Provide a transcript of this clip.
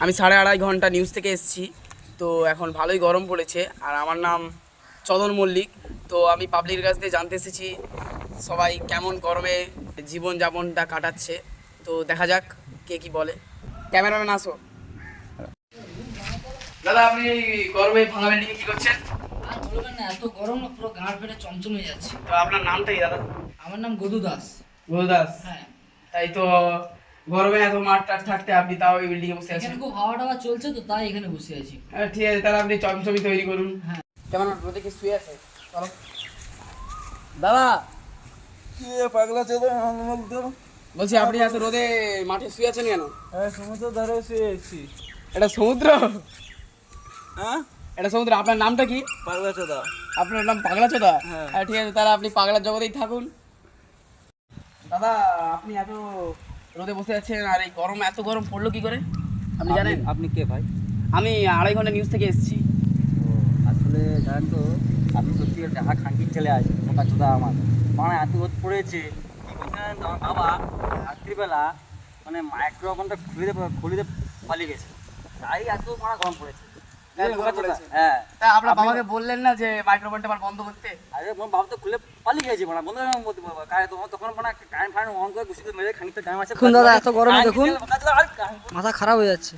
আমি 2.5 ঘন্টা নিউজ থেকে এসেছি। তো এখন ভালোই গরম পড়েছে। আর আমার নাম চদন মল্লিক। তো আমি পাবলিকের কাছ থেকে জানতে এসেছি সবাই কেমন গরমে জীবনযাপনটা কাটাচ্ছে। তো দেখা যাক কে কি বলে। ক্যামেরাম্যান আসো। দাদা আপনি এই গরমে ভাঙা বিল্ডিংয়ে কি করছেন? আর বলবেন না, এত গরম না, পুরো গাঁট ফেটে চমচমে যাচ্ছে। তো আপনার নামটা কি দাদা? আমার নাম গদু দাস। গরু দাস। হ্যাঁ, তাই তো গরমে এত মাঠ টাঠ থাকতে আপনি তাও এই বিল্ডিংয়ে বসে আছেন। এখানে খুব হাওয়া টাওয়া চলছে তো, তাই এখানে বসে আছি। ঠিক আছে, তাহলে আপনি চমচমি তৈরি করুন। হ্যাঁ। কেমন রোদে কি শুয়ে আছে? চলো দাদা। পাগলা চোদা বলতো। বলছি আপনি এত রোদে মাঠে শুয়ে আছেন কেন? হ্যাঁ, সমুদ্র ধারে শুয়ে আছি। এটা সমুদ্র? হ্যাঁ, এটা সমুদ্র। আপনার নামটা কি? পাগলা চোদা। আপনার নাম পাগলা চোদা? হ্যাঁ। হ্যাঁ ঠিক আছে, তাহলে আপনি পাগলার জগতেই থাকুন। দাদা আপনি এত রোদে বসে আছেন, আর এই গরম এত গরম পড়লো কি করে আপনি জানেন? আপনি কে ভাই? আমি 2.5 ঘন্টা নিউজ থেকে এসেছি। আসলে জানেন তো, আপনি সত্যি দেখা খানকির ছেলে আছে মোটা চোদা আমার। মানে এত রোদ পড়েছে, কি বলছে জানেন তো, আমার বাবা রাত্রিবেলা মানে মাইক্রো ওভেনটা খুলে পালিয়ে গেছে, তাই এত মানে গরম পড়েছে। এত গরম পড়েছে? হ্যাঁ, তা আপনার বাবাকে বললেন না যে মাইক্রোফোনটা আবার বন্ধ করতে? আরে আমার বাবা তো খুলে পালিয়ে গেছে, মানে বন্ধু তখন মানে কারেন্ট ফারেন্ট অন করে ঘুষি মেরে খানিকটা টাইম আছে। দেখুন দাদা, এত গরমে দেখুন। মাথা খারাপ হয়ে যাচ্ছে।